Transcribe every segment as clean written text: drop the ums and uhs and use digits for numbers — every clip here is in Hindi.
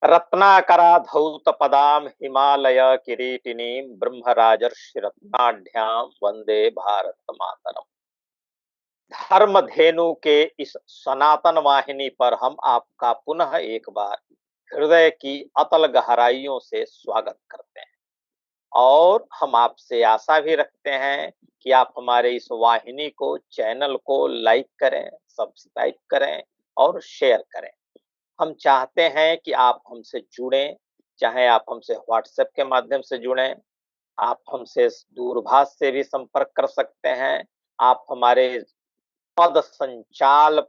रत्नाकरा धौतपदां हिमालय किरीटिनीं ब्रह्मराजर्षि रत्नाढ्यां वंदे भारत मातरम। धर्मधेनु के इस सनातन वाहिनी पर हम आपका पुनः एक बार हृदय की अतल गहराइयों से स्वागत करते हैं और हम आपसे आशा भी रखते हैं कि आप हमारे इस वाहिनी को, चैनल को लाइक करें, सब्सक्राइब करें और शेयर करें। हम चाहते हैं कि आप हमसे जुड़ें, चाहे आप हमसे व्हाट्सएप के माध्यम से जुड़ें, आप हमसे दूरभाष से भी संपर्क कर सकते हैं, आप हमारे पद संजाल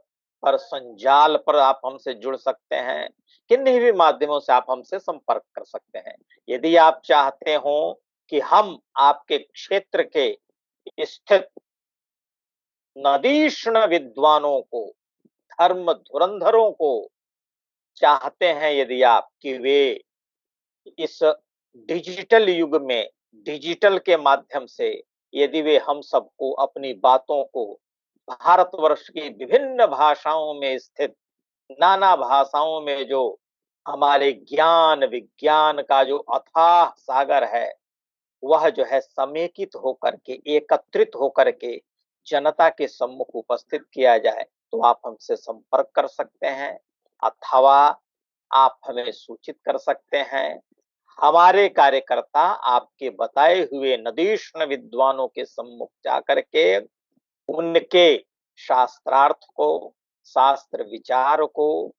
पर आप हमसे जुड़ सकते हैं। किन्हीं भी माध्यमों से आप हमसे संपर्क कर सकते हैं। यदि आप चाहते हो कि हम आपके क्षेत्र के स्थित नदीष्ण विद्वानों को, धर्म धुरंधरों को चाहते हैं, यदि आप कि वे इस डिजिटल युग में डिजिटल के माध्यम से यदि वे हम सबको अपनी बातों को भारतवर्ष की विभिन्न भाषाओं में स्थित, नाना भाषाओं में जो हमारे ज्ञान विज्ञान का जो अथाह सागर है, वह जो है समेकित होकर के, एकत्रित होकर के जनता के सम्मुख उपस्थित किया जाए, तो आप हमसे संपर्क कर सकते हैं अथवा आप हमें सूचित कर सकते हैं। हमारे कार्यकर्ता आपके बताए हुए नदीष्ण विद्वानों के सम्मुख जाकर के उनके शास्त्रार्थ को, शास्त्र विचार को,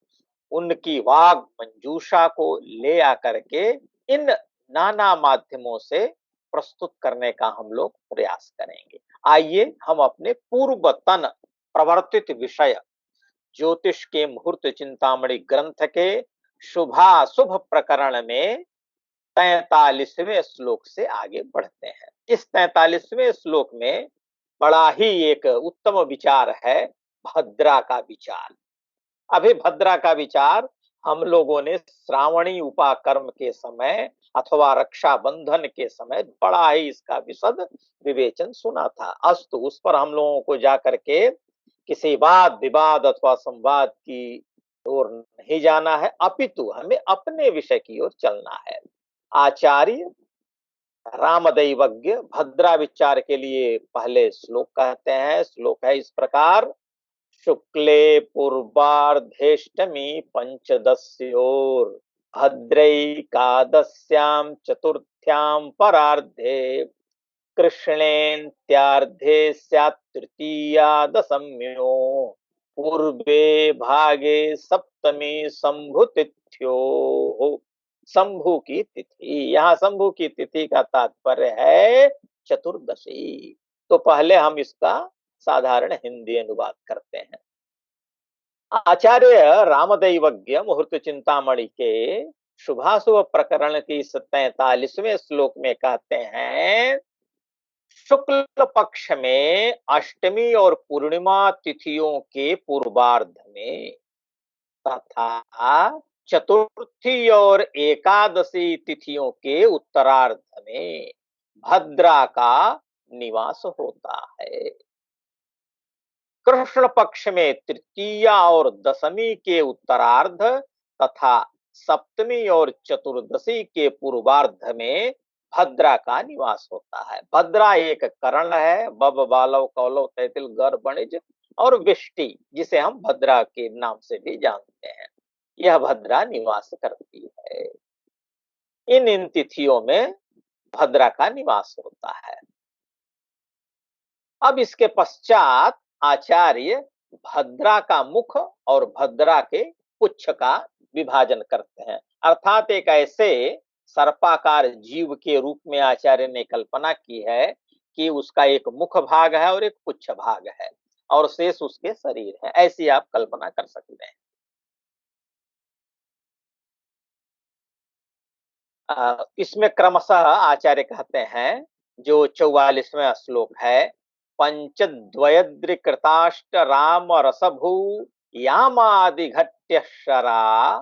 उनकी वाग मंजूषा को ले आकर के इन नाना माध्यमों से प्रस्तुत करने का हम लोग प्रयास करेंगे। आइए हम अपने पूर्वतन प्रवर्तित विषय ज्योतिष के मुहूर्त चिंतामणि ग्रंथ के शुभाशुभ प्रकरण में 43वें श्लोक से आगे बढ़ते हैं। इस 43वें श्लोक में बड़ा ही एक उत्तम विचार है, भद्रा का विचार। अभी भद्रा का विचार हम लोगों ने श्रावणी उपाकर्म के समय अथवा रक्षाबंधन के समय बड़ा ही इसका विशद विवेचन सुना था। अस्तु, उस पर हम लोगों को जाकर के किसी वाद विवाद अथवा संवाद की ओर नहीं जाना है, अपितु हमें अपने विषय की ओर चलना है। आचार्य रामदैवज्ञ भद्रा विचार के लिए पहले श्लोक कहते हैं। श्लोक है इस प्रकार: शुक्ले पूर्वार्धेष्टमी पंचदस्योर भद्रैकादस्यां चतुर्थ्यां परार्धे कृष्णेन्त्यार्धे स्यात् तृतीया दशम्यो पूर्वे भागे सप्तमी शंभुतिथ्यो। शंभु की तिथि, यहाँ शंभु की तिथि का तात्पर्य है चतुर्दशी। तो पहले हम इसका साधारण हिंदी अनुवाद करते हैं। आचार्य रामदैवज्ञ मुहूर्त चिंतामणि के शुभाशुभ प्रकरण की 43वें श्लोक में कहते हैं, शुक्ल पक्ष में अष्टमी और पूर्णिमा तिथियों के पूर्वार्ध में तथा चतुर्थी और एकादशी तिथियों के उत्तरार्ध में भद्रा का निवास होता है। कृष्ण पक्ष में तृतीया और दशमी के उत्तरार्ध तथा सप्तमी और चतुर्दशी के पूर्वार्ध में भद्रा का निवास होता है। भद्रा एक करण है, बब बालव कौलव तैतिल गर बणिज और विष्टि, जिसे हम भद्रा के नाम से भी जानते हैं। यह भद्रा निवास करती है। इन तिथियों में भद्रा का निवास होता है। अब इसके पश्चात आचार्य भद्रा का मुख और भद्रा के पुच्छ का विभाजन करते हैं। अर्थात एक ऐसे सर्पाकार जीव के रूप में आचार्य ने कल्पना की है कि उसका एक मुख भाग है और एक पुच्छ भाग है और शेष उसके शरीर है। ऐसी आप कल्पना कर सकते हैं। इसमें क्रमशः आचार्य कहते हैं, जो 44वां श्लोक है, पंचद्वयद्रिकृताष्ट राम रसभू यामादि घट्य शरा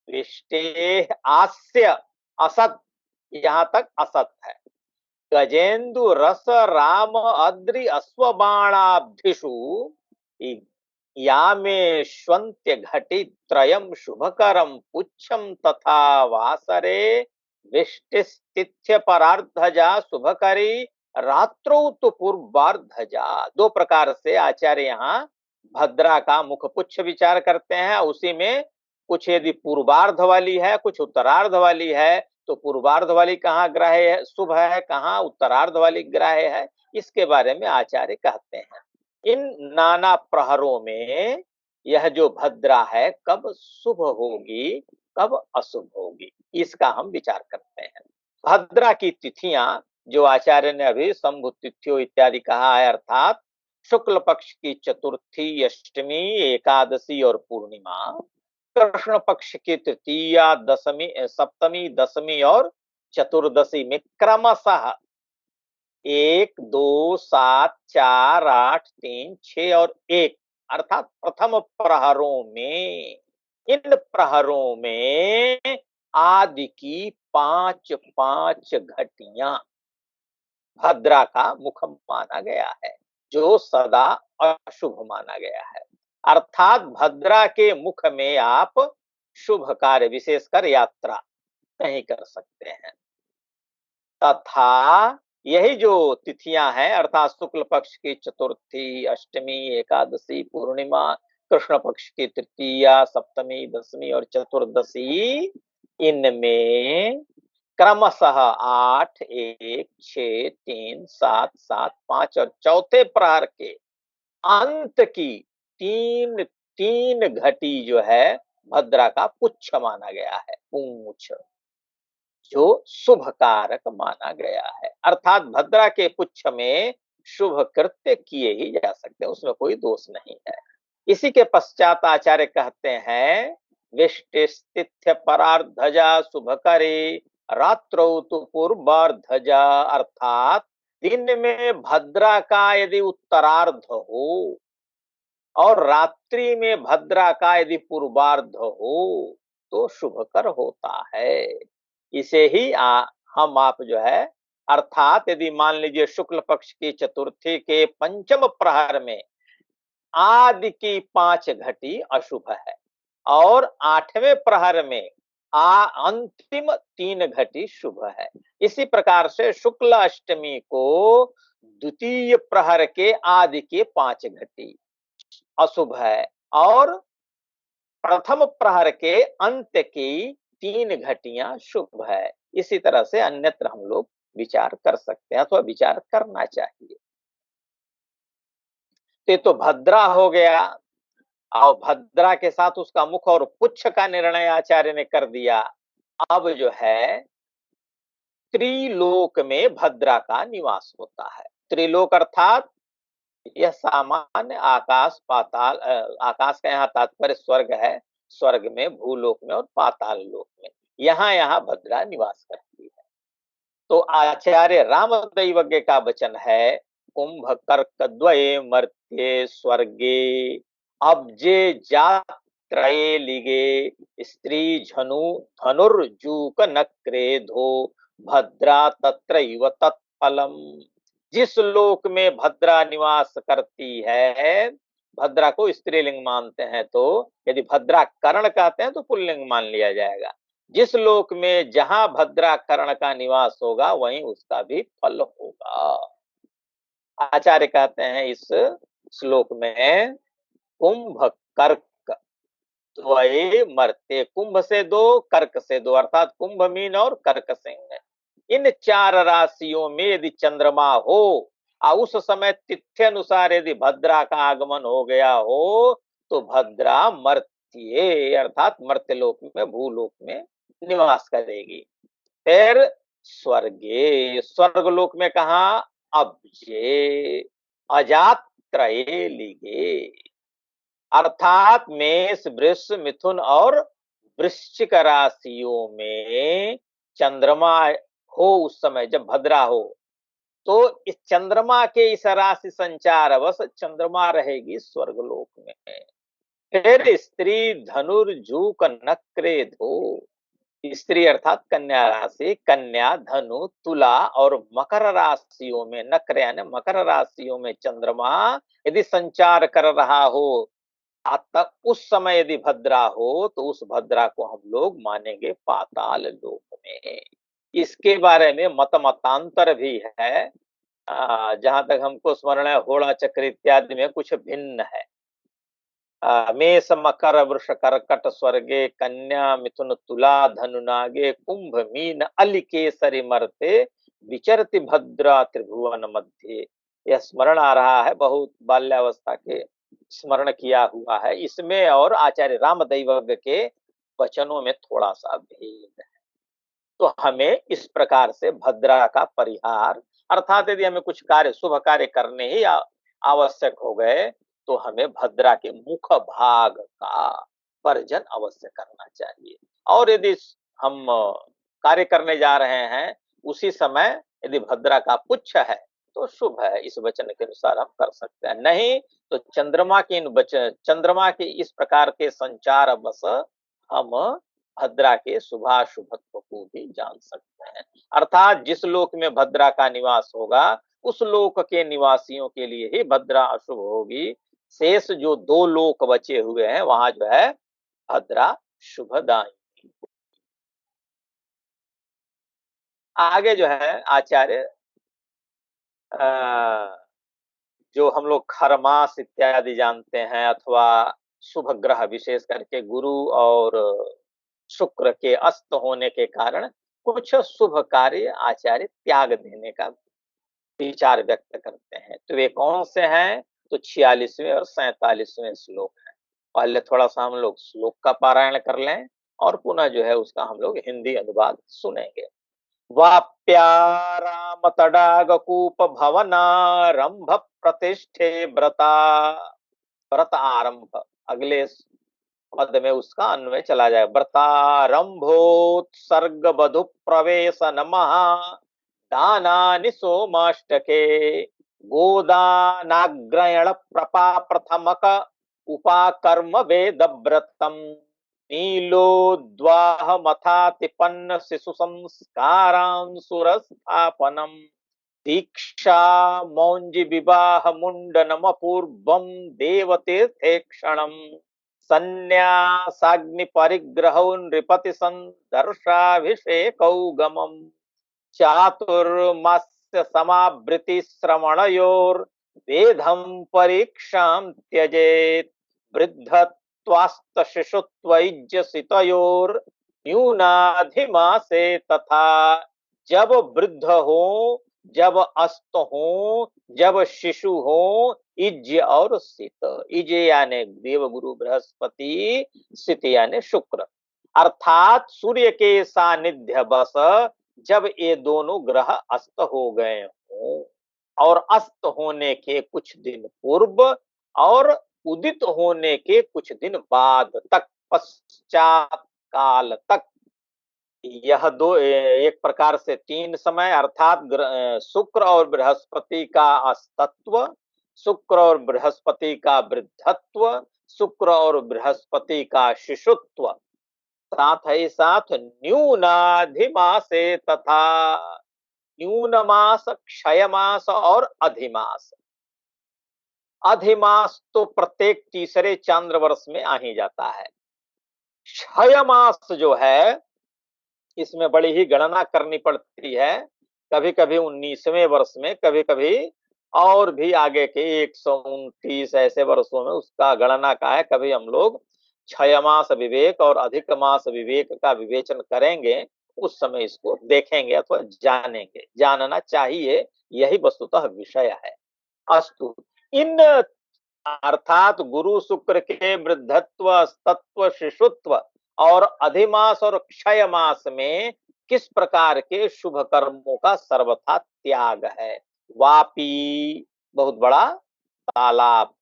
विष्टे आस्य असत, यहां तक असत है। गजेन्दु रस राम अद्रि अश्वबाणाब्धिषु यामेष्वन्त्य घटि त्रयम् शुभकरम् पुच्छम् तथा वासरे वृष्टिस्तिथ्य परार्धजा शुभकरी रात्रौ तो पूर्वार्धजा। दो प्रकार से आचार्य यहाँ भद्रा का मुख पुच्छ विचार करते हैं। उसी में कुछ यदि पूर्वार्ध वाली है, कुछ उत्तरार्ध वाली है, तो पूर्वार्ध वाली कहाँ ग्राह्य है, शुभ है, कहाँ उत्तरार्ध वाली ग्राह्य है, इसके बारे में आचार्य कहते हैं। इन नाना प्रहरों में यह जो भद्रा है कब शुभ होगी, कब अशुभ होगी, इसका हम विचार करते हैं। भद्रा की तिथियां जो आचार्य ने अभी शंभु तिथियों इत्यादि कहा है, अर्थात शुक्ल पक्ष की चतुर्थी, अष्टमी, एकादशी और पूर्णिमा, कृष्ण पक्ष की तृतीया, दशमी, सप्तमी, दशमी और चतुर्दशी में क्रमशः 1, 2, 7, 4, 8, 3, 6 और 1 अर्थात प्रथम प्रहरों में, इन प्रहरों में आदि की 5-5 घटियां भद्रा का मुख माना गया है, जो सदा अशुभ माना गया है। अर्थात भद्रा के मुख में आप शुभ कार्य, विशेषकर यात्रा नहीं कर सकते हैं। तथा यही जो तिथियां हैं, अर्थात शुक्ल पक्ष की चतुर्थी, अष्टमी, एकादशी, पूर्णिमा, कृष्ण पक्ष की तृतीया, सप्तमी, दशमी और चतुर्दशी, इनमें क्रमशः 8, 1, 6, 3, 7, 7, 5 और चौथे प्रहर के अंत की तीन तीन घटी जो है भद्रा का पुच्छ माना गया है, पूंछ, जो शुभ कारक माना गया है। अर्थात भद्रा के पुच्छ में शुभ कृत्य किए ही जा सकते हैं, उसमें कोई दोष नहीं है। इसी के पश्चात आचार्य कहते हैं, विष्टिस्तिथ्य परार्धजा शुभकरे रात्रौ तु पूर्वार्धजा, अर्थात दिन में भद्रा का यदि उत्तरार्ध हो और रात्रि में भद्रा का यदि पूर्वार्ध हो तो शुभकर होता है। इसे ही हम आप जो है, अर्थात यदि मान लीजिए शुक्ल पक्ष की चतुर्थी के पंचम प्रहर में आदि की 5 घटी अशुभ है और 8वें प्रहर में अंतिम 3 घटी शुभ है। इसी प्रकार से शुक्ल अष्टमी को द्वितीय प्रहर के आदि के 5 घटी अशुभ है और प्रथम प्रहर के अंत की 3 घटियां शुभ है। इसी तरह से अन्यत्र हम लोग विचार कर सकते हैं अथवा विचार करना चाहिए। तो भद्रा हो गया और भद्रा के साथ उसका मुख और पुच्छ का निर्णय आचार्य ने कर दिया। अब जो है त्रिलोक में भद्रा का निवास होता है। त्रिलोक अर्थात यह सामान्य आकाश पाताल, आकाश का यहाँ तात्पर्य स्वर्ग है, स्वर्ग में, भूलोक में और पाताल लोक में, यहाँ यहाँ भद्रा निवास करती है। तो आचार्य रामदैवज्ञ का वचन है, कुंभ कर्क द्वये मर्त्ये स्वर्गे अब्जे जात त्रये लिगे स्त्री झनु धनुर्जूक नक्रेधो भद्रा तत्रैव तत्फलम। जिस लोक में भद्रा निवास करती है, भद्रा को स्त्रीलिंग मानते हैं तो यदि भद्रा कर्ण कहते हैं तो पुल्लिंग मान लिया जाएगा। जिस लोक में जहां भद्रा कर्ण का निवास होगा वहीं उसका भी फल होगा। आचार्य कहते हैं इस श्लोक में, कुंभ कर्क द्वये मर्त्ये, कुंभ से 2, कर्क से 2, अर्थात कुंभ मीन और कर्क सिंह, इन 4 राशियों में यदि चंद्रमा हो और उस समय तिथि अनुसार यदि भद्रा का आगमन हो गया हो तो भद्रा मर्त्ये अर्थात मर्त्यलोक में, भूलोक में निवास करेगी। फिर स्वर्गे, स्वर्गलोक में कहा, अब्जे अजात त्रये लिगे, अर्थात मेष, वृष, मिथुन और वृश्चिक राशियों में चंद्रमा हो उस समय जब भद्रा हो, तो इस चंद्रमा के इस राशि संचार अवश चंद्रमा रहेगी स्वर्गलोक में। फिर स्त्री धनुर्जूक नक्रे धो, स्त्री अर्थात कन्या राशि, कन्या, धनु, तुला और मकर राशियों में, नक्र यानी मकर राशियों में चंद्रमा यदि संचार कर रहा हो, तब उस समय यदि भद्रा हो, तो उस भद्रा को हम लोग मानेंगे पाताल लोक में। इसके बारे में मतांतर भी है। जहां तक हमको स्मरण है, होड़ा चक्र इत्यादि में कुछ भिन्न है। मेष मकर वृष कर्कट स्वर्गे, कन्या मिथुन तुला धनु नागे, कुंभ मीन अलिकेसरी मर्ते, विचरति भद्रा त्रिभुवन मध्य। यह स्मरण आ रहा है, बहुत बाल्यावस्था के स्मरण किया हुआ है इसमें, और आचार्य रामदैवज्ञ के वचनों में थोड़ा सा भेद है। तो हमें इस प्रकार से भद्रा का परिहार, अर्थात यदि हमें कुछ कार्य, शुभ कार्य करने ही आवश्यक हो गए, तो हमें भद्रा के मुख भाग का वर्जन अवश्य करना चाहिए। और यदि हम कार्य करने जा रहे हैं, उसी समय यदि भद्रा का पुच्छ है तो शुभ है, इस वचन के अनुसार हम कर सकते हैं। नहीं तो चंद्रमा के इस प्रकार के संचार बस हम भद्रा के शुभाशुभत्व को भी जान सकते हैं। अर्थात जिस लोक में भद्रा का निवास होगा, उस लोक के निवासियों के लिए ही भद्रा अशुभ होगी। शेष जो दो लोक बचे हुए हैं, वहां जो है भद्रा शुभदायी। आगे जो है आचार्य जो हम लोग खरमास इत्यादि जानते हैं, अथवा शुभ ग्रह, विशेष करके गुरु और शुक्र के अस्त होने के कारण कुछ शुभ कार्य आचार्य त्याग देने का विचार व्यक्त करते हैं। तो वे कौन से हैं? तो 46वें और 47वें श्लोक है। पहले थोड़ा सा हम लोग श्लोक का पारायण कर लें और पुनः जो है उसका हम लोग हिंदी अनुवाद सुनेंगे। वाप्याराम तडागकूप भवनारंभ प्रतिष्ठे व्रता, व्रत आरंभ, अगले पद में उसका अन्वय चला जाए। व्रतारंभोत्सर्ग बधु प्रवेश नमः, दानानि सोमाष्टके, गोदानाग्रयण प्रपा प्रथमक, उपाकर्म वेद व्रतम, नीलोद्वाह मथातिपन्न शिशु संस्कारांसुरस्थापनम, दीक्षा मौंजि विवाह मुंडनम पूर्वम देवतीर्थे क्षणम, संन्यासाग्नि परिग्रहौ नृपति संदर्शाभिषेकौ गमम्, चातुर्मास्य समावृति श्रवणयोर वेदं परीक्षां त्यजेत, वृद्धत्वास्त शिशुत्वैज्यसितयोर न्यूनाधिमासे तथा। जब वृद्ध हो, जब अस्त हो, जब शिशु हो, इज्य और सित, इज्य यानी देवगुरु बृहस्पति, सित यानी शुक्र, अर्थात सूर्य के सानिध्य बस जब ये दोनों ग्रह अस्त हो गए हों, और अस्त होने के कुछ दिन पूर्व और उदित होने के कुछ दिन बाद तक, पश्चात काल तक, यह दो एक प्रकार से तीन समय, अर्थात शुक्र और बृहस्पति का अस्तत्व, शुक्र और बृहस्पति का वृद्धत्व, शुक्र और बृहस्पति का शिशुत्व, साथ ही साथ न्यूनाधिमासे तथा, न्यूनमास, क्षयमास और अधिमास। अधिमास तो प्रत्येक तीसरे चांद्र वर्ष में आ ही जाता है। क्षयमास जो है, इसमें बड़ी ही गणना करनी पड़ती है, कभी कभी 19वें वर्ष में, कभी कभी और भी आगे के 129 ऐसे वर्षों में उसका गणना का है। कभी हम लोग क्षय मास विवेक और अधिक मास विवेक का विवेचन करेंगे, उस समय इसको देखेंगे अथवा जानेंगे, जानना चाहिए, यही वस्तुतः विषय है। अस्तु, इन अर्थात गुरु शुक्र के वृद्धत्व, तत्व, शिशुत्व और अधिमास और क्षय मास में किस प्रकार के शुभ कर्मों का सर्वथा त्याग है। वापी बहुत बड़ा तालाब,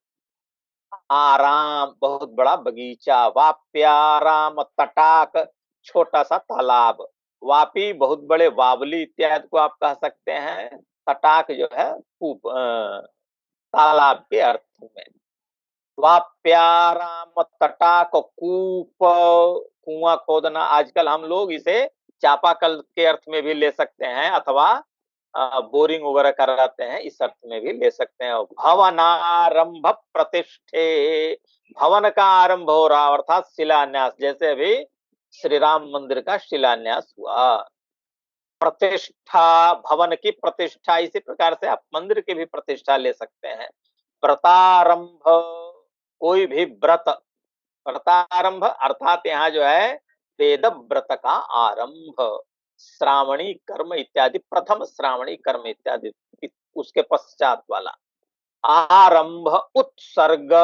आराम बहुत बड़ा बगीचा, वाप्याराम तटाक छोटा सा तालाब, वापी बहुत बड़े वावली इत्यादि को आप कह सकते हैं। तटाक जो है कूप तालाब के अर्थ में। वाप्याराम तटाक कूप, कुआं खोदना, आजकल हम लोग इसे चापाकल के अर्थ में भी ले सकते हैं, अथवा बोरिंग वगैरह कराते हैं इस अर्थ में भी ले सकते हैं। भवनारंभ प्रतिष्ठे, भवन का आरंभ हो रहा अर्थात शिलान्यास, जैसे अभी श्री राम मंदिर का शिलान्यास हुआ। प्रतिष्ठा, भवन की प्रतिष्ठा, इसी प्रकार से आप मंदिर की भी प्रतिष्ठा ले सकते हैं। व्रतारंभ, कोई भी व्रत, व्रतारंभ अर्थात यहाँ जो है वेद व्रत का आरंभ, श्रावणी कर्म इत्यादि, प्रथम श्रावणी कर्म इत्यादि, उसके पश्चात वाला आरंभ, उत्सर्ग,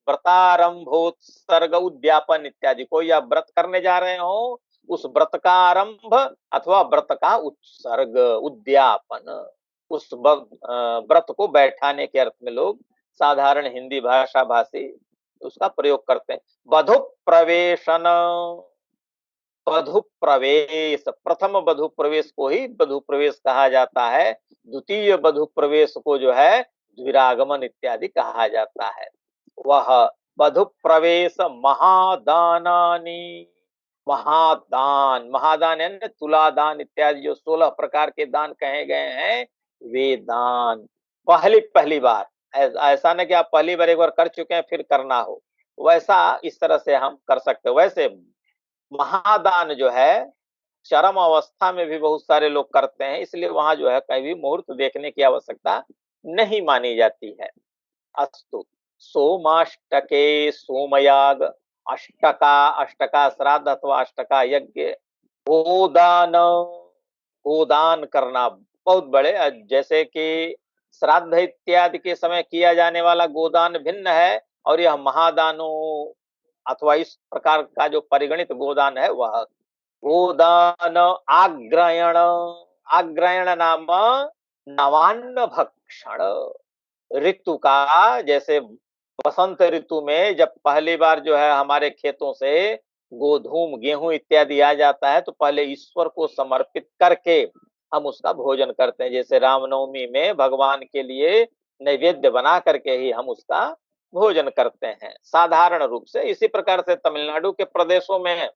व्रतारंभोत्सर्ग उद्यापन इत्यादि। कोई आप व्रत करने जा रहे हो, उस व्रत का आरंभ अथवा व्रत का उत्सर्ग, उद्यापन, उस व्रत को बैठाने के अर्थ में लोग साधारण हिंदी भाषा भाषी उसका प्रयोग करते हैं। वधु प्रवेशन, वधु प्रवेश, प्रथम वधु प्रवेश को ही वधु प्रवेश कहा जाता है, द्वितीय वधु प्रवेश को जो है द्विरागमन इत्यादि कहा जाता है। वह वधु प्रवेश महादानानि, महादान, महादान यानी तुलादान इत्यादि जो 16 प्रकार के दान कहे गए हैं, वे दान पहली पहली बार, ऐसा ना कि आप पहली बार एक बार कर चुके हैं फिर करना हो, वैसा इस तरह से हम कर सकते हैं। वैसे महादान जो है चरम अवस्था में भी बहुत सारे लोग करते हैं, इसलिए वहां जो है कहीं भी मुहूर्त देखने की आवश्यकता नहीं मानी जाती है। अस्तु, सोमाष्टके सोमयाग, अष्टका, अष्टका श्राद्ध अथवा अष्टका यज्ञ, गोदान, गोदान करना बहुत बड़े, जैसे कि श्राद्ध इत्यादि के समय किया जाने वाला गोदान भिन्न है, और यह महादानों अथवा इस प्रकार का जो परिगणित गोदान है वह गोदान। आग्रयण, आग्रयण नाम नवान्न भक्षण, ऋतु का, जैसे बसंत ऋतु में जब पहली बार जो है हमारे खेतों से गोधूम गेहूं इत्यादि आ जाता है, तो पहले ईश्वर को समर्पित करके हम उसका भोजन करते हैं। जैसे रामनवमी में भगवान के लिए नैवेद्य बना करके ही हम उसका भोजन करते हैं साधारण रूप से। इसी प्रकार से तमिलनाडु के प्रदेशों में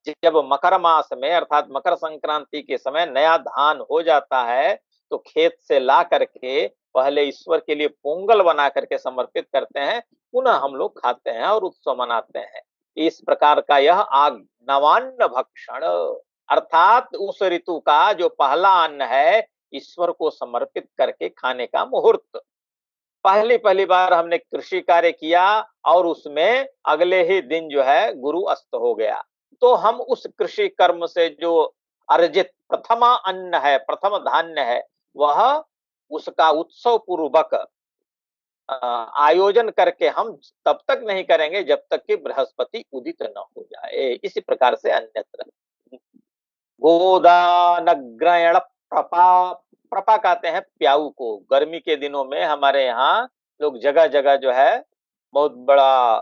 जब मकर मास में अर्थात मकर संक्रांति के समय नया धान हो जाता है, तो खेत से ला करके पहले ईश्वर के लिए पोंगल बना करके समर्पित करते हैं, पुनः हम लोग खाते हैं और उत्सव मनाते हैं। इस प्रकार का यह आग नवान्न भक्षण, अर्थात उस ऋतु का जो पहला अन्न है ईश्वर को समर्पित करके खाने का मुहूर्त। पहली पहली बार हमने कृषि कार्य किया और उसमें अगले ही दिन जो है गुरु अस्त हो गया, तो हम उस कृषि कर्म से जो अर्जित प्रथमा अन्न है, प्रथम धान्य है, वह उसका उत्सव पूर्वक आयोजन करके हम तब तक नहीं करेंगे जब तक कि बृहस्पति उदित न हो जाए। इसी प्रकार से अन्यत्र गोदानग्रयण प्रपा, प्रपा कहते हैं प्याऊ को। गर्मी के दिनों में हमारे यहाँ लोग जगह जगह जो है बहुत बड़ा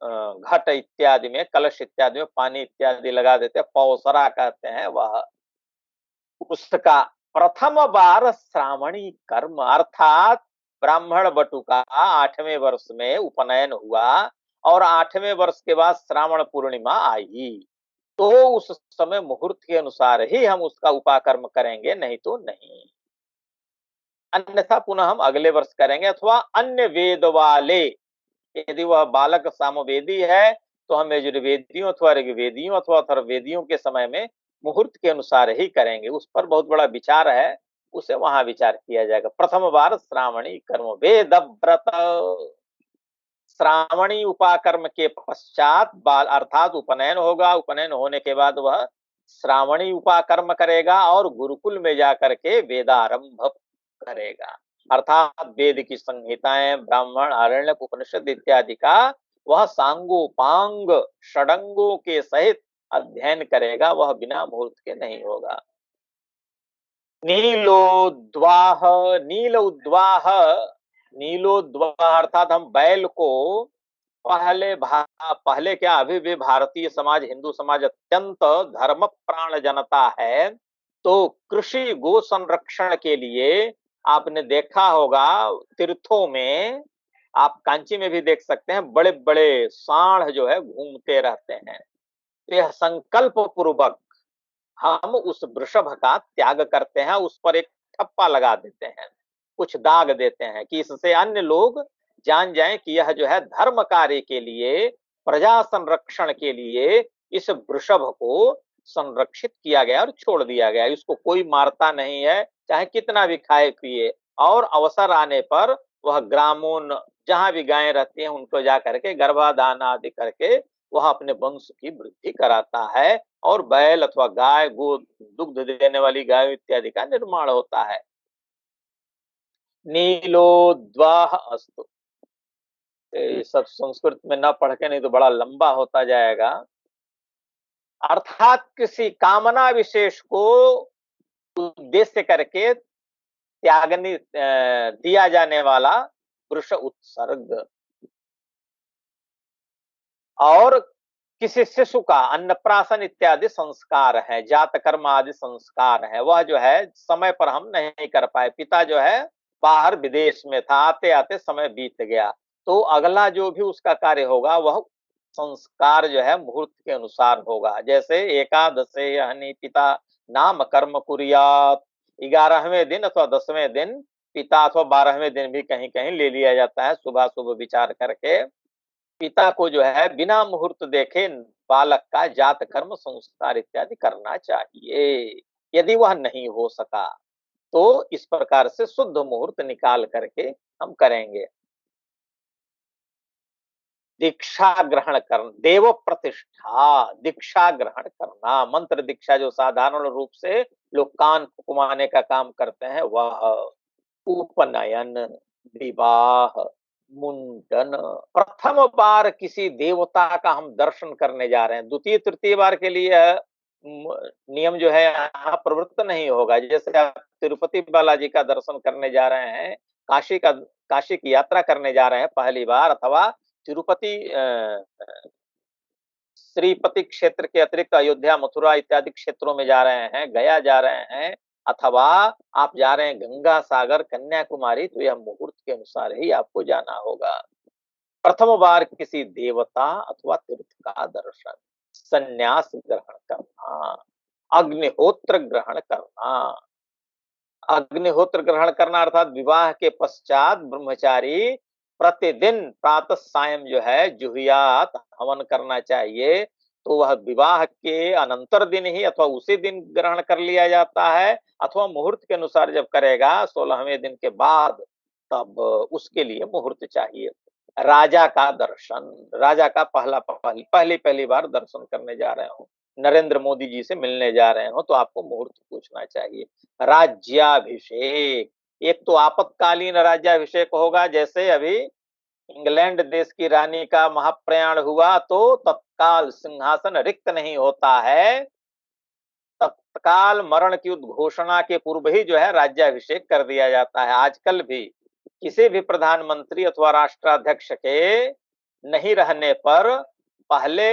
घट इत्यादि में, कलश इत्यादि में पानी इत्यादि लगा देते हैं, पौसरा कहते हैं वह, उसका प्रथम बार श्रावणी कर्म, अर्थात ब्राह्मण बटु का 8वें वर्ष में उपनयन हुआ और 8वें वर्ष के बाद श्रावण पूर्णिमा आई, तो उस समय मुहूर्त के अनुसार ही हम उसका उपाकर्म करेंगे, नहीं तो नहीं, अन्यथा पुनः हम अगले वर्ष करेंगे। अथवा अन्य वेद वाले, यदि वह बालक सामवेदी है तो हम यजुर्वेदियों अथवा ऋग्वेदियों अथवा अथर्ववेदियों के समय में मुहूर्त के अनुसार ही करेंगे। उस पर बहुत बड़ा विचार है, उसे वहां विचार किया जाएगा। प्रथम बार श्रावणी कर्म वेद व्रत, श्रावणी उपाकर्म के पश्चात बाल अर्थात उपनयन होगा, उपनयन होने के बाद वह श्रावणी उपाकर्म करेगा और गुरुकुल में जाकर के वेदारंभ करेगा, अर्थात वेद की संहिताएं, ब्राह्मण, आरण्यक, उपनिषद इत्यादि का वह सांगोपांग षडंगों के सहित अध्ययन करेगा, वह बिना मुहूर्त के नहीं होगा। नीलोद्वाह, नील उद्वाह, नीलोद्वाह अर्थात हम बैल को पहले क्या, अभी भी भारतीय समाज, हिंदू समाज अत्यंत धर्म प्राण जनता है। तो कृषि गो संरक्षण के लिए आपने देखा होगा, तीर्थों में, आप कांची में भी देख सकते हैं, बड़े बड़े सांड जो है घूमते रहते हैं। तो यह संकल्प पूर्वक हम उस वृषभ का त्याग करते हैं, उस पर एक ठप्पा लगा देते हैं, कुछ दाग देते हैं, कि इससे अन्य लोग जान जाएं कि यह जो है धर्म कार्य के लिए, प्रजा संरक्षण के लिए इस वृषभ को संरक्षित किया गया और छोड़ दिया गया। इसको कोई मारता नहीं है, चाहे कितना भी खाए पिए। और अवसर आने पर वह ग्रामों, जहां भी गायें रहती हैं, उनको जा करके गर्भाधान आदि करके वह अपने वंश की वृद्धि कराता है, और बैल अथवा गाय, गो, दुग्ध देने वाली गाय इत्यादि का निर्माण होता है। नीलोद्वाह अस्तु। ये सब संस्कृत में न पढ़ के, नहीं तो बड़ा लंबा होता जाएगा। अर्थात किसी कामना विशेष को उद्देश्य करके त्यागनी दिया जाने वाला पुरुष उत्सर्ग। और किसी शिशु का अन्नप्राशन इत्यादि संस्कार है, जात कर्म आदि संस्कार है, वह जो है समय पर हम नहीं कर पाए। पिता जो है बाहर विदेश में था, आते आते समय बीत गया, तो अगला जो भी उसका कार्य होगा वह संस्कार जो है मुहूर्त के अनुसार होगा। जैसे एकादशे हनि पिता नाम कर्म कुर्यात, 11वें दिन अथवा 10वें दिन पिता, अथवा 12वें दिन भी कहीं कहीं ले लिया जाता है, सुबह सुबह विचार करके पिता को जो है बिना मुहूर्त देखे बालक का जात कर्म संस्कार इत्यादि करना चाहिए। यदि वह नहीं हो सका तो इस प्रकार से शुद्ध मुहूर्त निकाल करके हम करेंगे। दीक्षा ग्रहण करना, देव प्रतिष्ठा, दीक्षा ग्रहण करना, मंत्र दीक्षा जो साधारण रूप से लोग कान फुकवाने का काम करते हैं, वह उपनयन, विवाह, मुंडन, प्रथम बार किसी देवता का हम दर्शन करने जा रहे हैं, द्वितीय तृतीय बार के लिए नियम जो है यहाँ प्रवृत्त नहीं होगा। जैसे आप तिरुपति बालाजी का दर्शन करने जा रहे हैं, काशी की यात्रा करने जा रहे हैं पहली बार, अथवा तिरुपति श्रीपति क्षेत्र के अतिरिक्त अयोध्या, मथुरा इत्यादि क्षेत्रों में जा रहे हैं, गया जा रहे हैं, अथवा आप जा रहे हैं गंगा सागर, कन्याकुमारी, तो यह मुहूर्त के अनुसार ही आपको जाना होगा। प्रथम बार किसी देवता अथवा तीर्थ का दर्शन, संन्यास ग्रहण करना, अग्निहोत्र ग्रहण करना। अग्निहोत्र ग्रहण करना अर्थात विवाह के पश्चात ब्रह्मचारी प्रतिदिन प्रातः सायं जो है जुहियात हवन करना चाहिए। तो वह विवाह के अनंतर दिन ही अथवा उसी दिन ग्रहण कर लिया जाता है, अथवा मुहूर्त के अनुसार जब करेगा 16वें दिन के बाद, तब उसके लिए मुहूर्त चाहिए। राजा का दर्शन, राजा का पहली बार दर्शन करने जा रहे हो, नरेंद्र मोदी जी से मिलने जा रहे हो, तो आपको मुहूर्त पूछना चाहिए। राज्याभिषेक, एक तो आपातकालीन राज्याभिषेक होगा, जैसे अभी इंग्लैंड देश की रानी का महाप्रयाण हुआ तो तत्काल सिंहासन रिक्त नहीं होता है, तत्काल मरण की उद्घोषणा के पूर्व ही जो है राज्याभिषेक कर दिया जाता है। आजकल भी किसी भी प्रधानमंत्री अथवा राष्ट्राध्यक्ष के नहीं रहने पर पहले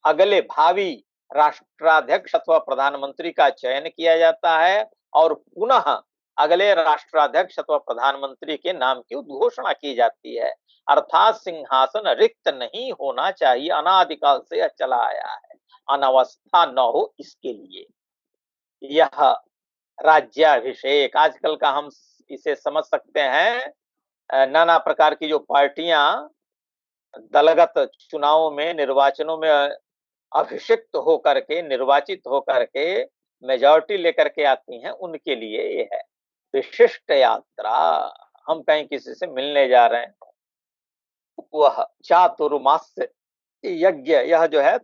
अगले भावी राष्ट्राध्यक्ष अथवा प्रधानमंत्री का चयन किया जाता है, और पुनः अगले राष्ट्राध्यक्ष अथवा प्रधानमंत्री के नाम की उद्घोषणा की जाती है। अर्थात सिंहासन रिक्त नहीं होना चाहिए, अनादिकाल से यह चला आया है, अनवस्था न हो इसके लिए यह राज्याभिषेक। आजकल का हम इसे समझ सकते हैं, नाना प्रकार की जो पार्टियां दलगत चुनावों में, निर्वाचनों में अभिषिक्त होकर के, निर्वाचित होकर के मेजॉरिटी लेकर के आती हैं, उनके लिए ये है विशिष्ट यात्रा। हम कहीं किसी से मिलने जा रहे हैं, वह चातुर्मास्य यज्ञ, यह जो है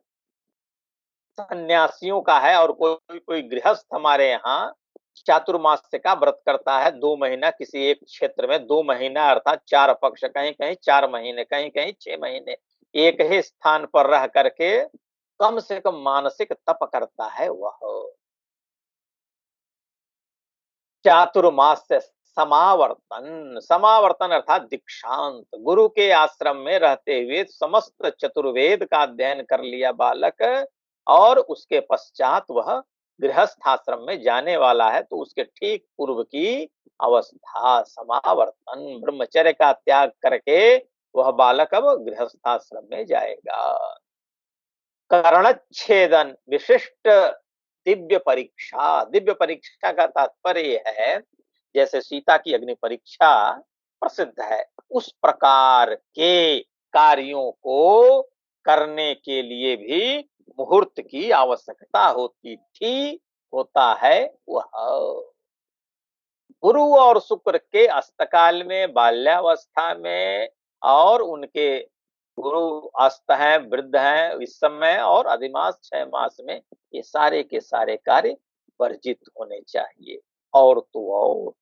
सन्यासियों का है, और कोई कोई गृहस्थ हमारे यहाँ चातुर्मास्य का व्रत करता है, 2 महीना किसी एक क्षेत्र में, 2 महीना अर्थात 4 पक्ष, कहीं कहीं 4 महीने, कहीं कहीं 6 महीने एक ही स्थान पर रह करके कम से कम मानसिक तप करता है वह। चातुर्मास्य समावर्तन, समावर्तन अर्थात दीक्षांत। गुरु के आश्रम में रहते हुए समस्त चतुर्वेद का अध्ययन कर लिया बालक, और उसके पश्चात वह गृहस्थ आश्रम में जाने वाला है, तो उसके ठीक पूर्व की अवस्था समावर्तन, ब्रह्मचर्य का त्याग करके वह बालक अब गृहस्थाश्रम में जाएगा। कर्णच्छेदन विशिष्ट दिव्य परीक्षा, दिव्य परीक्षा का तात्पर्य है जैसे सीता की अग्नि परीक्षा प्रसिद्ध है, उस प्रकार के कार्यों को करने के लिए भी मुहूर्त की आवश्यकता होती थी, होता है वह। गुरु और शुक्र के अस्तकाल में, बाल्यावस्था में, और उनके गुरु अस्त हैं, वृद्ध हैं इस समय, और अधिमास 6 मास में ये सारे के सारे कार्य वर्जित होने चाहिए। और तो और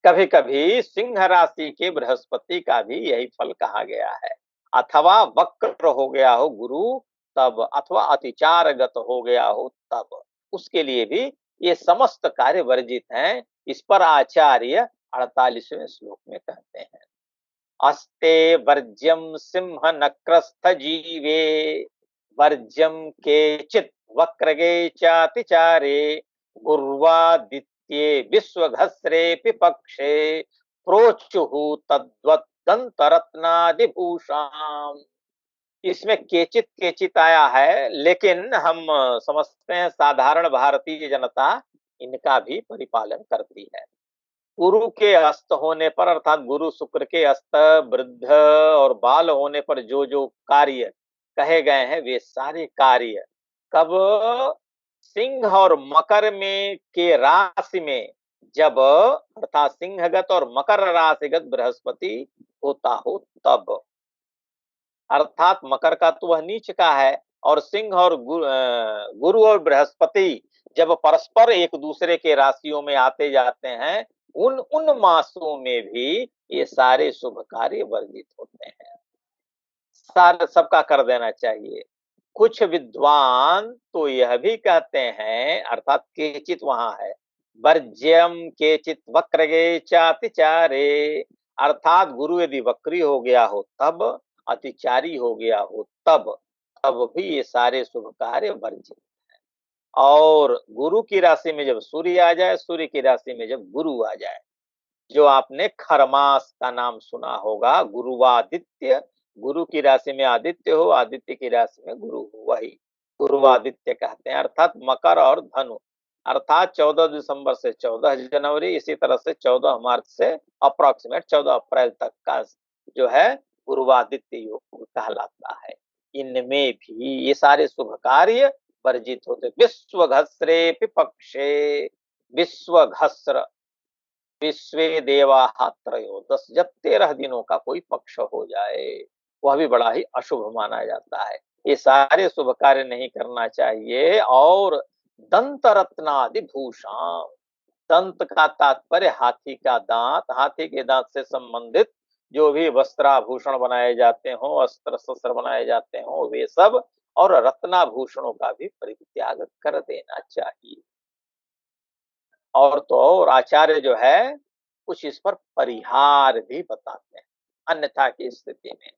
कभी कभी सिंह राशि के बृहस्पति का भी यही फल कहा गया है। अथवा वक्र हो गया हो गुरु तब, अथवा अतिचारगत हो गया हो तब, उसके लिए भी ये समस्त कार्य वर्जित हैं। इस पर आचार्य 48वें श्लोक में कहते हैं, अस्ते वर्ज्यम सिंह नक्रस्थ जीवे, वर्ज्यम केचित् वक्रगे चातिचारे, गुर्वादित्ये विश्वघस्रे पिपक्षे, प्रोच्युः तद्वत् दंतरत्नादिभूषाम। इसमें केचित केचित आया है, लेकिन हम समझते हैं साधारण भारतीय जनता इनका भी परिपालन करती है। गुरु के अस्त होने पर, अर्थात गुरु शुक्र के अस्त, वृद्ध और बाल होने पर जो जो कार्य कहे गए हैं वे सारे कार्य कब, सिंह और मकर में के राशि में जब, अर्थात सिंहगत और मकर राशिगत बृहस्पति होता हो तब, अर्थात मकर का तो वह नीच का है, और सिंह और गुरु और बृहस्पति जब परस्पर एक दूसरे के राशियों में आते जाते हैं, उन उन मासों में भी ये सारे शुभ कार्य वर्जित होते हैं। सारे सबका कर देना चाहिए। कुछ विद्वान तो यह भी कहते हैं, अर्थात केचित वहां है, वर्ज्यम केचित वक्रगे चातिचारे, अर्थात गुरु यदि वक्री हो गया हो तब, अतिचारी हो गया हो तब, तब भी ये सारे शुभ कार्य वर्जित। और गुरु की राशि में जब सूर्य आ जाए, सूर्य की राशि में जब गुरु आ जाए, जो आपने खरमास का नाम सुना होगा, गुरुवादित्य, गुरु की राशि में आदित्य हो, आदित्य की राशि में गुरु हो, वही गुरुवादित्य कहते हैं। अर्थात मकर और धनु, अर्थात 14 दिसंबर से 14 जनवरी, इसी तरह से 14 मार्च से अप्रोक्सीमेट 14 अप्रैल तक का जो है गुरुवादित्य योग कहलाता है। इनमें भी ये सारे शुभ कार्य वर्जित होते। विश्व घस्रे पिपक्षे, विश्व घस्र, विश्वे देवा त्रयोदश, जब 13 दिनों का कोई पक्ष हो जाए वह भी बड़ा ही अशुभ माना जाता है। ये सारे शुभ कार्य नहीं करना चाहिए। और दंत रत्नादि भूषण, दंत का तात्पर्य हाथी का दांत, हाथी के दांत से संबंधित जो भी वस्त्राभूषण बनाए जाते हो, अस्त्र शस्त्र बनाए जाते हो, वे सब, और रत्नाभूषणों का भी परित्याग कर देना चाहिए। और तो और आचार्य जो है कुछ इस पर परिहार भी बताते हैं अन्यथा की स्थिति में।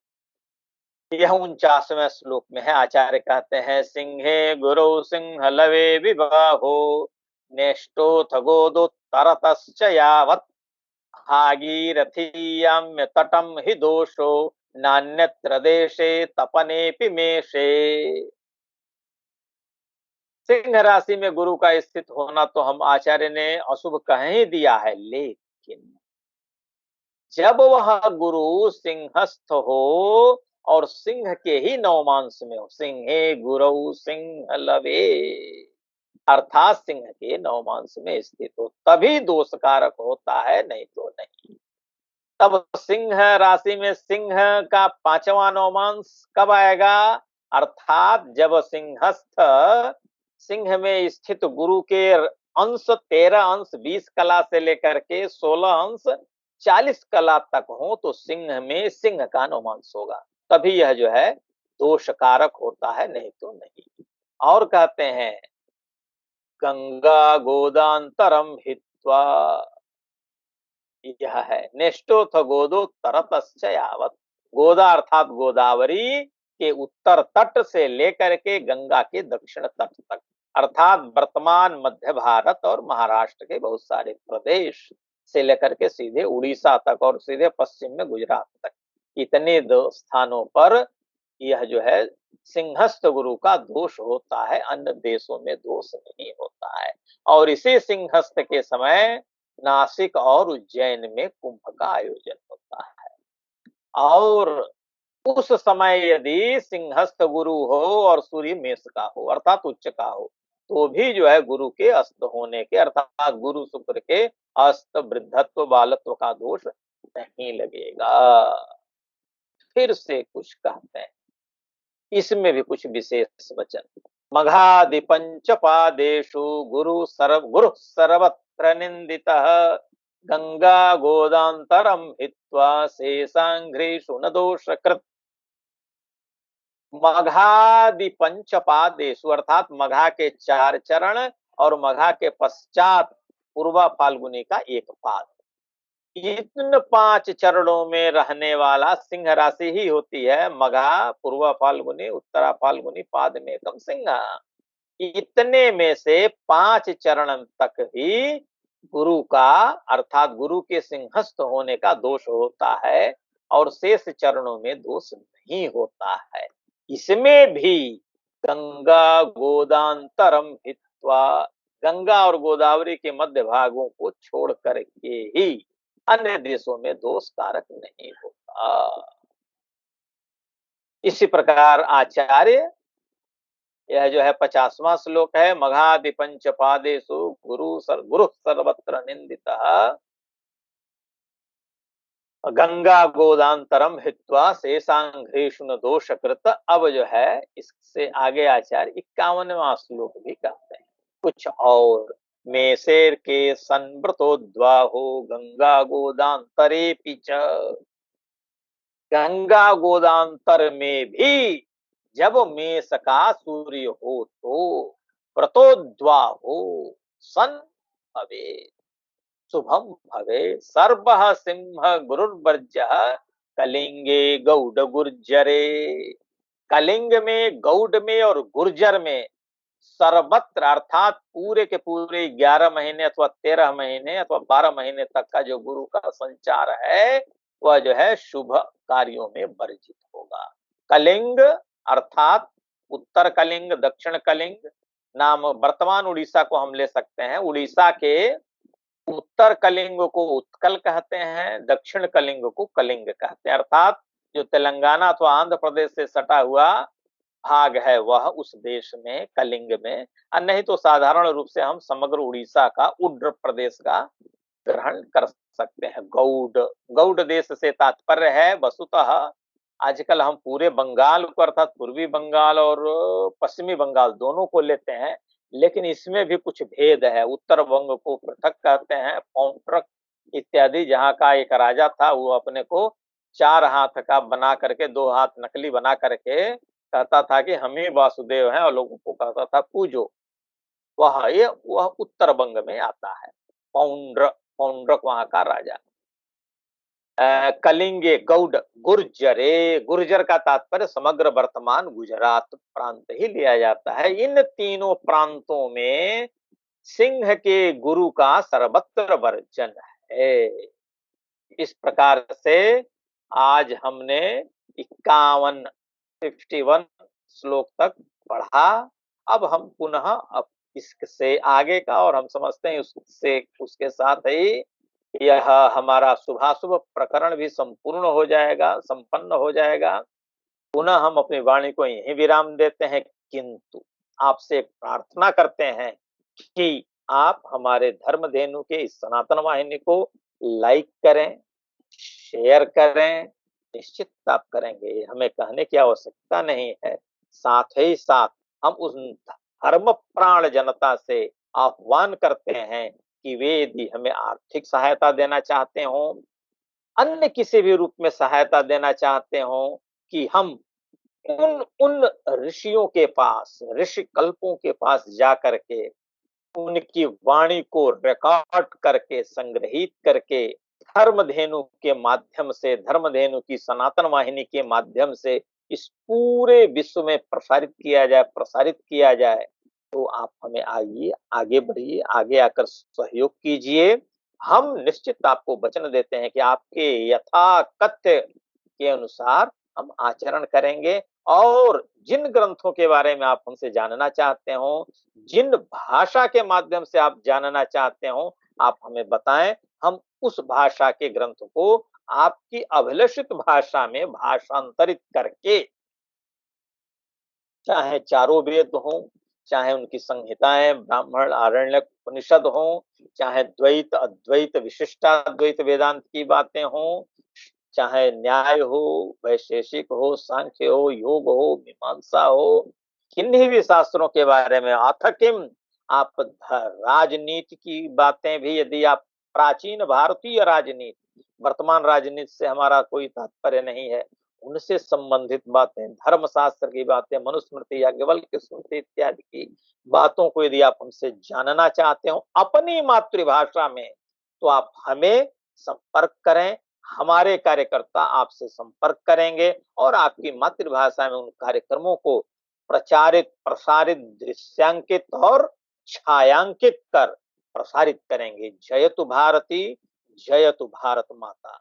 यह 49वें श्लोक में है। आचार्य कहते हैं, सिंहे गुरु सिंह लवे विवाहो, नेष्टोथ गोदोत्तरतश्च यावत्, भागीरथीयाम्य तटम हि दोषो, नान्यत्र देशे तपनेपि मेषे। सिंह राशि में गुरु का स्थित होना तो हम आचार्य ने अशुभ कह ही दिया है, लेकिन जब वह गुरु सिंहस्थ हो और सिंह के ही नवमांश में हो, सिंहे गुरु सिंह लवे, अर्थात सिंह के नवमांश में स्थित हो, तभी दोषकारक होता है, नहीं तो नहीं। तब सिंह राशि में सिंह का 5वां नवमांश कब आएगा, अर्थात जब सिंहस्थ, सिंह में स्थित गुरु के अंश 13 अंश 20 कला से लेकर के 16 अंश 40 कला तक हो, तो सिंह में सिंह का नवमांश होगा, तभी यह जो है दोषकारक होता है, नहीं तो नहीं। और कहते हैं, गंगा गोदांतरम हित्वा, यह है नेष्टोथ गोदो तरतश्च यावत। गोदा अर्थात गोदावरी के उत्तर तट से लेकर के गंगा के दक्षिण तट तक, अर्थात वर्तमान मध्य भारत और महाराष्ट्र के बहुत सारे प्रदेश से लेकर के सीधे उड़ीसा तक और सीधे पश्चिम में गुजरात तक, इतने दो स्थानों पर यह जो है सिंहस्थ गुरु का दोष होता है, अन्य देशों में दोष नहीं होता है। और इसी सिंहस्थ के समय नासिक और उज्जैन में कुंभ का आयोजन होता है। और उस समय यदि सिंहस्थ गुरु हो और सूर्य मेष का हो अर्थात उच्च का हो, तो भी जो है गुरु के अस्त होने के अर्थात गुरु शुक्र के अस्त वृद्धत्व बालत्व का दोष नहीं लगेगा। फिर से कुछ कहते हैं, इसमें भी कुछ विशेष वचन। मघादि पंच पादेशु गुरु सर्वत्र निंदितः, गंगा गोदांतरम हित्वा शेषांघ्रेषु न दोषकृत। मघादि पंचपादेशु अर्थात मघा के 4 चरण और मघा के पश्चात पूर्वा फाल्गुनी का एक पाद, इन 5 चरणों में रहने वाला सिंह राशि ही होती है। मघा, पूर्वा फाल्गुनी, उत्तरा फाल्गुनी, पाद में कम सिंह। इतने में से 5 चरण तक ही गुरु का अर्थात गुरु के सिंहस्थ होने का दोष होता है और शेष चरणों में दोष नहीं होता है। इसमें भी गंगा गोदांतरम हित्वा, गंगा और गोदावरी के मध्य भागों को छोड़ करके ही अन्य देशों में दोष कारक नहीं होता। इसी प्रकार आचार्य, यह जो है 50वां श्लोक है, मघादि पंच पादेशु गुरु सर्वत्र निंदितः, गंगा गोदांतरम हित्वा शेषांघ्रेषु न दोषकृत। अब जो है इससे आगे आचार्य 51वां श्लोक भी कहते हैं कुछ और। मेषेर के संवृतोद्वाहो गंगा गोदांतरे पिच, गंगा गोदांतर में भी जब मेष का सूर्य हो तो व्रतोद्वा हो सन भवे शुभम भवे सर्वः सिंह गुरुर्वर्ज्य कलिंगे गौड़ गुर्जरे। कलिंग में, गौड़ में और गुर्जर में सर्वत्र अर्थात पूरे के पूरे 11 महीने अथवा 13 महीने अथवा 12 महीने तक का जो गुरु का संचार है वह जो है शुभ कार्यों में वर्जित होगा। कलिंग अर्थात उत्तर कलिंग, दक्षिण कलिंग नाम वर्तमान उड़ीसा को हम ले सकते हैं। उड़ीसा के उत्तर कलिंग को उत्कल कहते हैं, दक्षिण कलिंग को कलिंग कहते हैं, अर्थात जो तेलंगाना अथवा आंध्र प्रदेश से सटा हुआ भाग है वह उस देश में कलिंग में, और नहीं तो साधारण रूप से हम समग्र उड़ीसा का उड्र प्रदेश का ग्रहण कर सकते हैं। गौड़, गौड़ देश से तात्पर्य है वस्तुतः आजकल हम पूरे बंगाल को अर्थात पूर्वी बंगाल और पश्चिमी बंगाल दोनों को लेते हैं, लेकिन इसमें भी कुछ भेद है। उत्तर बंग को पृथक कहते हैं, पौंड्रक इत्यादि, जहाँ का एक राजा था वो अपने को 4 हाथ का बना करके 2 हाथ नकली बना करके कहता था कि हम ही वासुदेव हैं और लोगों को कहता था पूजो, वह उत्तर बंग में आता है। पौंड्रक वहां का राजा। कलिंगे गौड़ गुर्जरे, गुर्जर का तात्पर्य समग्र वर्तमान गुजरात प्रांत ही लिया जाता है। इन तीनों प्रांतों में सिंह के गुरु का सर्वत्र वर्जन है। इस प्रकार से आज हमने 51 श्लोक तक पढ़ा। अब हम पुनः अब इससे आगे का और हम समझते हैं उसके साथ ही यह हमारा शुभाशुभ प्रकरण भी संपूर्ण हो जाएगा, संपन्न हो जाएगा। पुनः हम अपनी वाणी को यहीं विराम देते हैं, किंतु आपसे प्रार्थना करते हैं कि आप हमारे धर्मधेनु के इस सनातन वाहिनी को लाइक करें, शेयर करें। निश्चित आप करेंगे, हमें कहने की आवश्यकता नहीं है। साथ ही साथ हम उस धर्म प्राण जनता से आह्वान करते हैं कि वे यदि हमें आर्थिक सहायता देना चाहते हो, अन्य किसी भी रूप में सहायता देना चाहते हो, कि हम उन ऋषियों के पास, ऋषि कल्पों के पास जा करके उनकी वाणी को रिकॉर्ड करके, संग्रहित करके धर्मधेनु के माध्यम से, धर्मधेनु की सनातन वाहिनी के माध्यम से इस पूरे विश्व में प्रसारित किया जाए, तो आप हमें आइए, आगे बढ़िए, आगे आकर सहयोग कीजिए। हम निश्चित आपको वचन देते हैं कि आपके यथाकथ्य के अनुसार हम आचरण करेंगे, और जिन ग्रंथों के बारे में आप हमसे जानना चाहते हो, जिन भाषा के माध्यम से आप जानना चाहते हो, आप हमें बताएं। हम उस भाषा के ग्रंथ को आपकी अभिलषित भाषा में भाषांतरित करके, चाहे चारों वेद हों, चाहे उनकी संहिताएं ब्राह्मण आरण्यक उपनिषद हों, चाहे द्वैत अद्वैत विशिष्टाद्वैत वेदांत की बातें हों, चाहे न्याय हो, वैशेषिक हो, सांख्य हो, योग हो, मीमांसा हो, किन्हीं भी शास्त्रों के बारे में, अथ किम आप राजनीति की बातें भी, यदि आप प्राचीन भारतीय राजनीति, वर्तमान राजनीति से हमारा कोई तात्पर्य नहीं है, उनसे संबंधित बातें, धर्मशास्त्र की बातें, मनुस्मृति, याज्ञवल्क्य स्मृति इत्यादि की बातों को यदि आप हमसे जानना चाहते हो अपनी मातृभाषा में, तो आप हमें संपर्क करें। हमारे कार्यकर्ता आपसे संपर्क करेंगे और आपकी मातृभाषा में उन कार्यक्रमों को प्रचारित, प्रसारित, दृश्यांकित और छायांकित कर प्रसारित करेंगे। जयतु भारती, जयतु भारत माता।